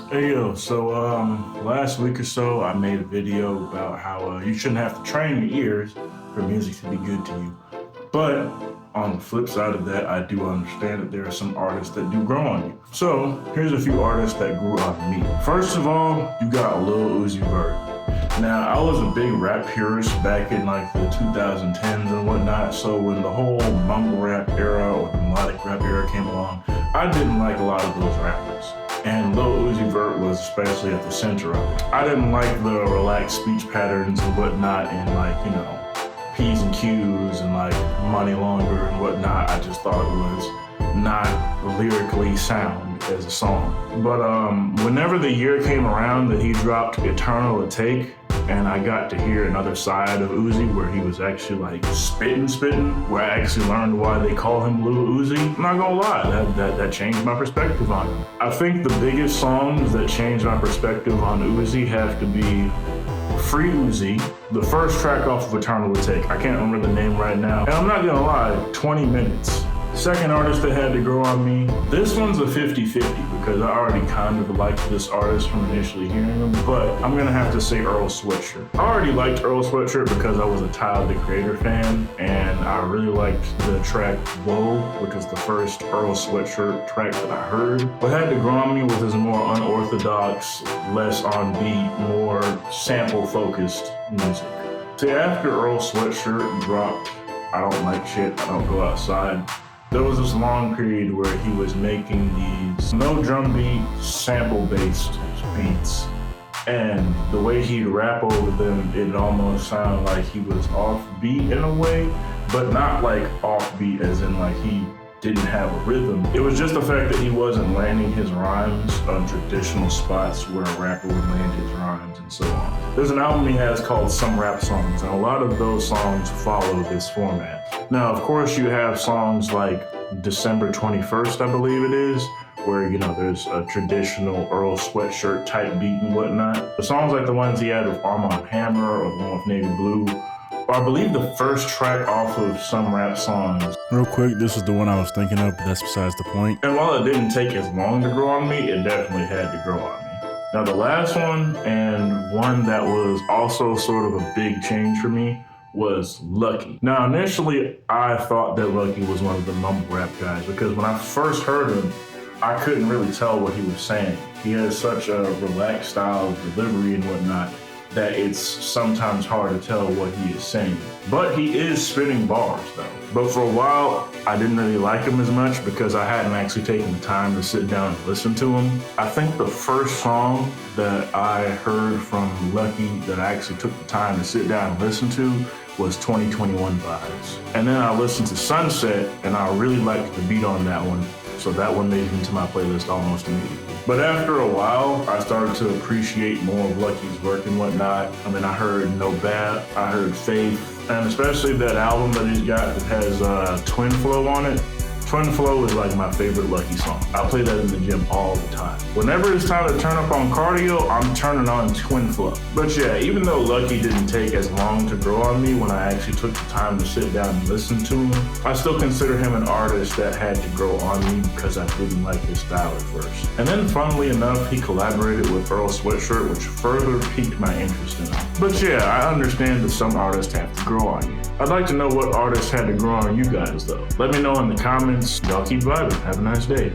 Hey yo, so last week or so I made a video about how you shouldn't have to train your ears for music to be good to you. But on the flip side of that, I do understand that there are some artists that do grow on you. So here's a few artists that grew on me. First of all, you got Lil Uzi Vert. Now, I was a big rap purist back in like the 2010s and whatnot, so when the whole mumble rap era or the melodic rap era came along, I didn't like a lot of those rappers. And Lil Uzi Vert was especially at the center of it. I didn't like the relaxed speech patterns and whatnot and like, you know, P's and Q's and like Money Longer and whatnot. I just thought it was not lyrically sound as a song. But whenever the year came around that he dropped Eternal Atake, and I got to hear another side of Uzi where he was actually like spitting, where I actually learned why they call him Lil Uzi. I'm not gonna lie, that changed my perspective on him. I think the biggest songs that changed my perspective on Uzi have to be Free Uzi, the first track off of Eternal Atake. I can't remember the name right now. And I'm not gonna lie, 20 minutes. Second artist that had to grow on me, this one's a 50-50 because I already kind of liked this artist from initially hearing him, but I'm gonna have to say Earl Sweatshirt. I already liked Earl Sweatshirt because I was a Tyler, the Creator fan, and I really liked the track Whoa, which was the first Earl Sweatshirt track that I heard. What had to grow on me was his more unorthodox, less on beat, more sample-focused music. See, after Earl Sweatshirt dropped I Don't Like Shit, I Don't Go Outside, there was this long period where he was making these no drum beat, sample-based beats. And the way he'd rap over them, it almost sounded like he was offbeat in a way, but not like offbeat as in like he didn't have a rhythm. It was just the fact that he wasn't landing his rhymes on traditional spots where a rapper would land his rhymes and so on. There's an album he has called Some Rap Songs, and a lot of those songs follow this format. Now, of course, you have songs like December 21st, I believe it is, where, you know, there's a traditional Earl Sweatshirt type beat and whatnot. The songs like the ones he had with Armand Hammer or the one with Navy Blue, or I believe the first track off of Some Rap Songs. Real quick, this is the one I was thinking of, but that's besides the point. And while it didn't take as long to grow on me, it definitely had to grow on me. Now the last one, and one that was also sort of a big change for me, was Lucky. Now initially, I thought that Lucky was one of the mumble rap guys because when I first heard him, I couldn't really tell what he was saying. He has such a relaxed style of delivery and whatnot that it's sometimes hard to tell what he is saying. But he is spitting bars though. But for a while, I didn't really like him as much because I hadn't actually taken the time to sit down and listen to him. I think the first song that I heard from Lucky that I actually took the time to sit down and listen to was 2021 Vibes. And then I listened to Sunset and I really liked the beat on that one. So that one made it into my playlist almost immediately. But after a while, I started to appreciate more of Lucky's work and whatnot. I mean, I heard No Bad, I heard Faith, and especially that album that he's got that has Twin Flow on it. Twin Flow is like my favorite Lucky song. I play that in the gym all the time. Whenever it's time to turn up on cardio, I'm turning on Twin Flow. But yeah, even though Lucky didn't take as long to grow on me when I actually took the time to sit down and listen to him, I still consider him an artist that had to grow on me because I didn't like his style at first. And then funnily enough, he collaborated with Earl Sweatshirt, which further piqued my interest in him. But yeah, I understand that some artists have to grow on you. I'd like to know what artists had to grow on you guys though. Let me know in the comments. Y'all keep vibing. Have a nice day.